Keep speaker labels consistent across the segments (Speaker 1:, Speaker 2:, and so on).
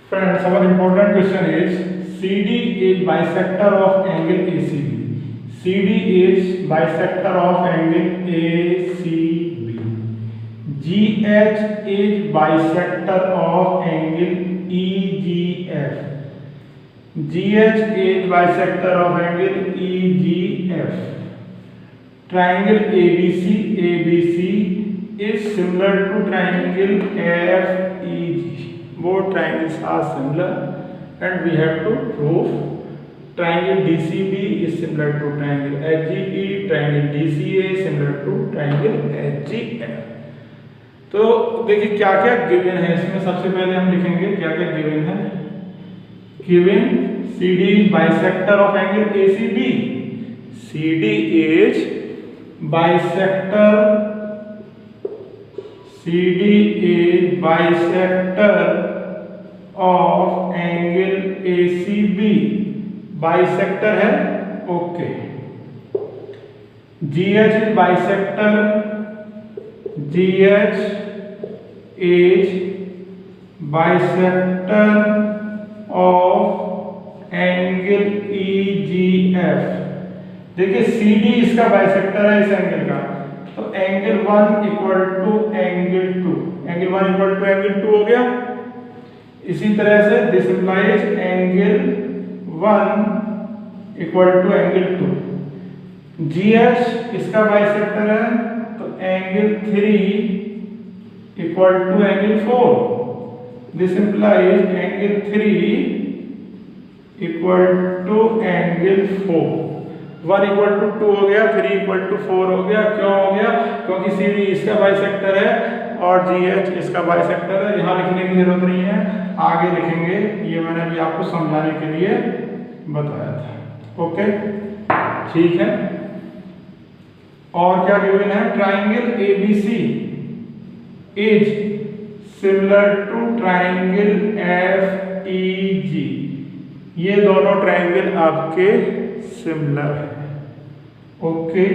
Speaker 1: Friends, our important question is CD is bisector of angle ACB. CD is bisector of angle ACB. GH is bisector of angle EGF. GH is bisector of angle EGF. Triangle ABC is similar to triangle FEG. Both triangles are similar and we have to prove triangle DCB is similar to triangle HGE, triangle DCA similar to triangle HGF. तो देखिए क्या क्या given है इसमें। सबसे पहले हम लिखेंगे क्या क्या गिवन है। Given CD is bisector of angle ACB. CD is bisector of angle ACB. Bisector है, okay. GH is bisector. GH is bisector of angle EGF. देखिए CD इसका बाइसेक्टर है इस एंगल का, तो angle 1 equal to angle 2, angle 1 equal to angle 2 हो गया। इसी तरह से this implies angle 1 equal to angle 2। GH इसका बाइसेक्टर है, तो angle 3 equal to angle 4। This implies angle 3 equal to angle 4। 1 equal to 2 हो गया, 3 इक्वल टू 4 हो गया। क्यों हो गया? क्योंकि CD इसका बाइसेक्टर है और GH इसका बाइसेक्टर है। यहाँ लिखने की जरूरत नहीं है, आगे लिखेंगे। ये मैंने अभी आपको समझाने के लिए बताया था। ओके, ठीक है। और क्या गिवन है? Triangle ABC is similar to triangle FEG। ये दोनों ट्राइंगल आपके सिमिलर है। ओके,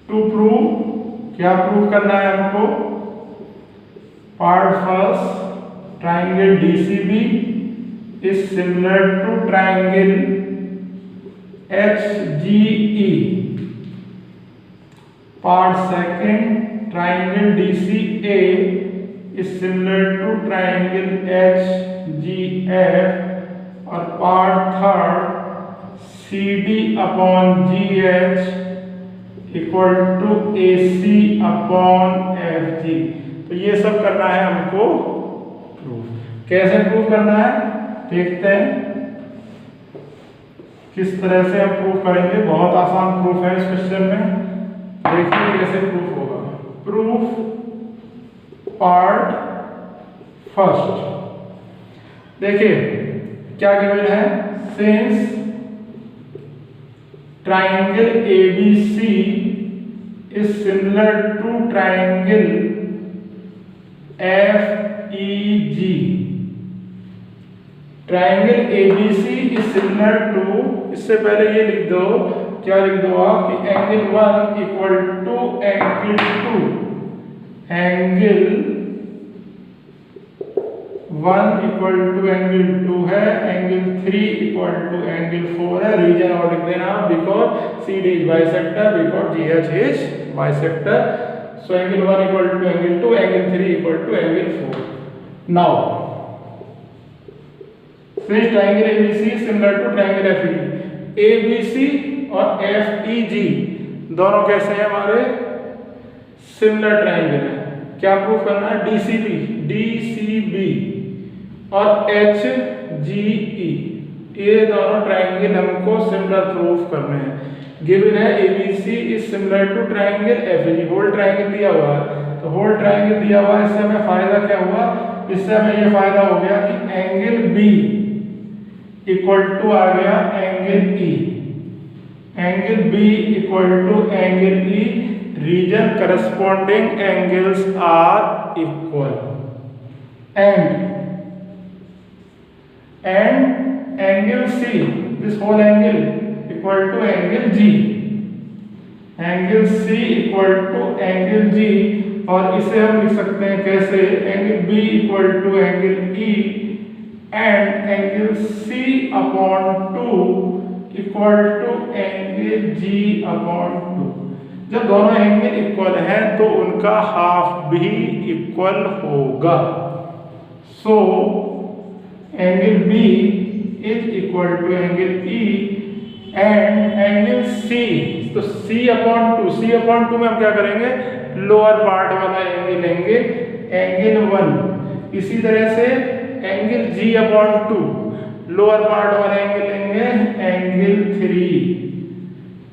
Speaker 1: टू प्रूव, क्या प्रूव करना है हमको? Part first, triangle DCB is similar to triangle HGE। Part second, triangle DCA is similar to triangle HGF। और part third, CD upon GH equal to AC upon FG। तो ये सब करना है हमको प्रूफ। कैसे प्रूफ करना है देखते हैं, किस तरह से हम प्रूफ करेंगे। बहुत आसान प्रूफ है इस क्वेश्चन में, देखिए कैसे प्रूफ होगा। प्रूफ पार्ट फर्स्ट, देखिए क्या गिवन है। Since triangle ABC is similar to triangle FEG। triangle ABC is similar to, इससे पहले ये लिख दो, क्या लिख दो आप कि angle 1 equal to angle 2, angle 1 equal to angle 2 है, एंगल 3 इक्वल टू एंगल 4 है। रीजन और लिख देना, because CD is bisector, because GH is bisector. So angle 1 equal to angle 2, angle 3 equal to angle 4। Now since triangle ABC similar to triangle FEG, ABC और FEG दोनों कैसे हैं हमारे? Similar triangle है। क्या प्रूफ करना है? DCB और HGE, ये दोनों ट्रायंगल हमको सिमिलर प्रूफ करने हैं। गिवन है ABC is similar to triangle FEG। Whole triangle दिया हुआ है, तो होल ट्रायंगल दिया हुआ है, इससे हमें फायदा क्या हुआ? इससे हमें ये फायदा हो गया कि एंगल B इक्वल टू आ गया angle E। Angle B equal to angle E, reason corresponding angles are equal. and angle C, this whole angle equal to angle G, angle C equal to angle G। और इसे हम लिख सकते हैं कैसे? Angle B equal to angle E and angle C upon two equal to angle G upon two. जब दोनों angle equal हैं तो उनका हाफ भी इक्वल होगा। So angle B is equal to angle E and angle C. तो C upon two में हम क्या करेंगे, लोअर पार्ट वाला एंगल लेंगे, एंगल 1। इसी तरह से angle G upon two, lower part वाला एंगल लेंगे, एंगल 3।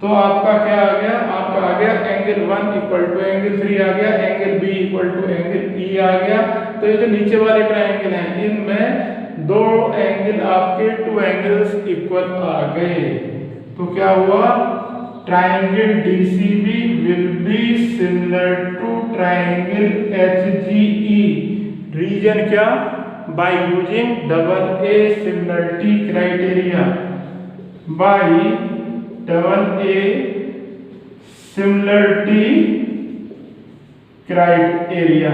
Speaker 1: तो आपका क्या आ गया, आपका आ गया एंगल 1 इक्वल टू एंगल 3 आ गया, angle B equal to angle E आ गया। तो ये जो नीचे वाले ट्रायंगल हैं इनमें दो एंगल आपके टू एंगल्स इक्वल आ गए। तो क्या हुआ, triangle DCB will be similar to triangle HGE। Reason क्या, by using double A similarity criteria, by double A similarity criteria.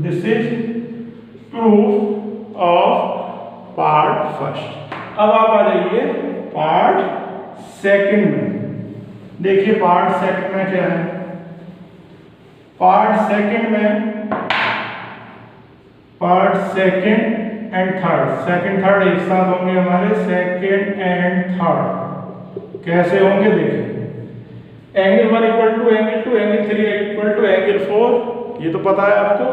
Speaker 1: This is proof of part first. अब आप आ जाइए पार्ट सेकंड में। देखिए पार्ट सेकंड में क्या है, part second and third, second third एक साथ होंगे हमारे, सेकंड एंड थर्ड कैसे होंगे देखिए, angle 1 equal to angle 2, angle 3 equal to angle 4, ये तो पता है आपको।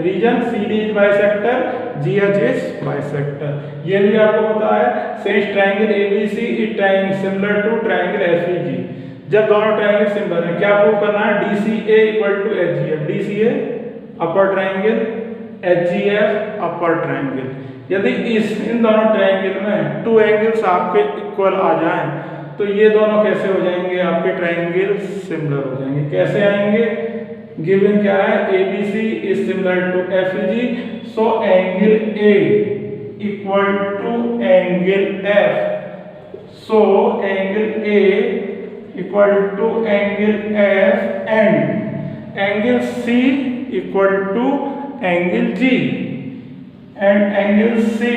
Speaker 1: Reason CD is bisector, GH is bisector, ये भी आपको पता है। Since triangle ABC is similar to triangle FEG। जब दोनों ट्रायंगल सिमिलर हैं क्या प्रूव करना है, DCA equal to HGF, DCA upper triangle, HGF upper triangle. यदि इन दोनों ट्रायंगल में टू एंगल्स आपके इक्वल आ जाएं तो ये दोनों कैसे हो जाएंगे, आपके ट्रायंगल सिमिलर हो जाएंगे। कैसे आएंगे, गिवन क्या है, ABC is similar to FEG, so angle A equal to angle F, so angle A equal to angle F and angle C equal to angle G and angle C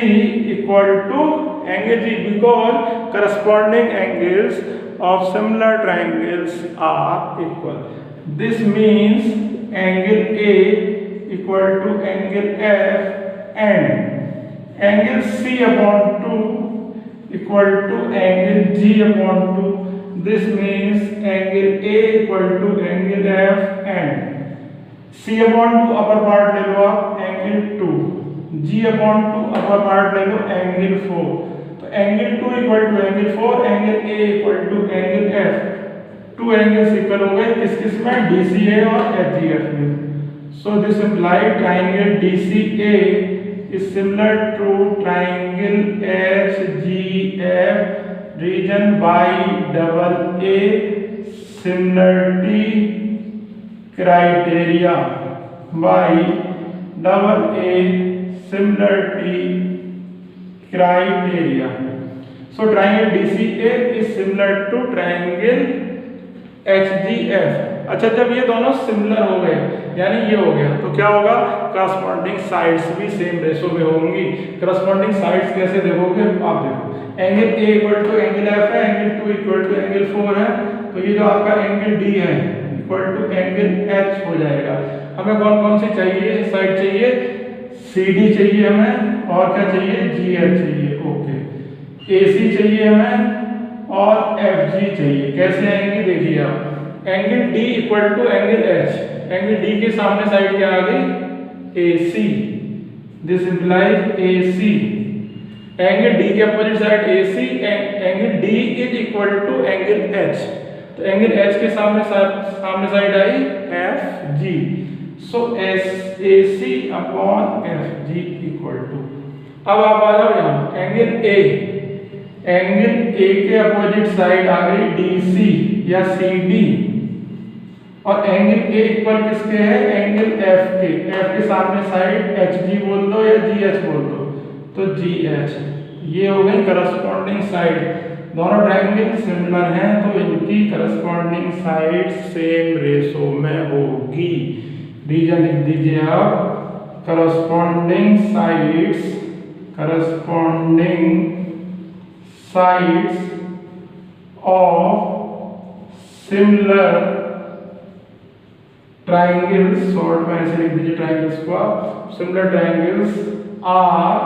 Speaker 1: equal to angle G because corresponding angles of similar triangles are equal. This means angle A equal to angle F and angle C upon 2 equal to angle G upon 2. This means angle A equal to angle F and C upon 2 upper part ले लो आप, angle 2, G upon 2 upper part ले लो, angle 4। तो angle 2 equal to angle 4, angle A equal to angle F। Two angles equal हो गए किस किस में, DCA और HGF में। So this implies triangle DCA is similar to triangle HGF, reason by double A similarity criteria, by double A similarity criteria. So triangle DCA is similar to triangle HGF। अच्छा, जब ये दोनों similar हो गए यानी ये हो गया तो क्या होगा, करस्पॉन्डिंग साइड्स भी सेम रेशो में होंगी। करस्पॉन्डिंग साइड्स कैसे देखोगे, आप देखो angle A equal to angle F है, एंगल 2 इक्वल टू एंगल 4 है, तो ये जो आपका एंगल D है इक्वल टू एंगल H हो जाएगा। हमें कौन कौन सी चाहिए, साइड चाहिए, CD चाहिए हमें, और क्या चाहिए, GH चाहिए, ओके। AC चाहिए हमें और FG चाहिए। कैसे आएंगे देखिए आप, angle D equal to angle H, angle D के सामने साइड क्या आ गई, AC, this implies AC। Angle D के opposite side AC, angle D is equal to angle H, तो एंगल H के सामने साइड आई FG। So AC upon FG equal to, अब आप आ जाओ यहाँ एंगल A, एंगल A के अपोजिट साइड आ गई DC या CD, और एंगल A इक्वल किसके है, एंगल F के, F के सामने साइड HG बोल दो या GH बोल दो, तो GH। ये हो गई करस्पॉन्डिंग साइड। दोनों ट्रायंगल सिमिलर हैं तो इनकी करस्पॉन्डिंग साइड सेम रेशो में होगी। रीजन लिख दीजिए आप, corresponding sides corresponding sides of similar triangles, short में ऐसे लिख दीजिए ट्राइंगल्स को आप, similar triangles are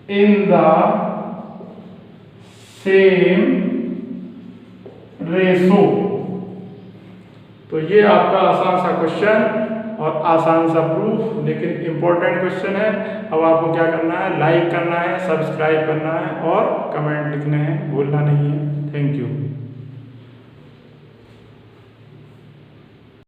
Speaker 1: in the same ratio। तो ये आपका आसान सा क्वेश्चन और आसान सा प्रूफ, लेकिन इंपॉर्टेंट क्वेश्चन है। अब आपको क्या करना है, लाइक करना है, सब्सक्राइब करना है और कमेंट लिखने हैं, भूलना नहीं है। Thank you.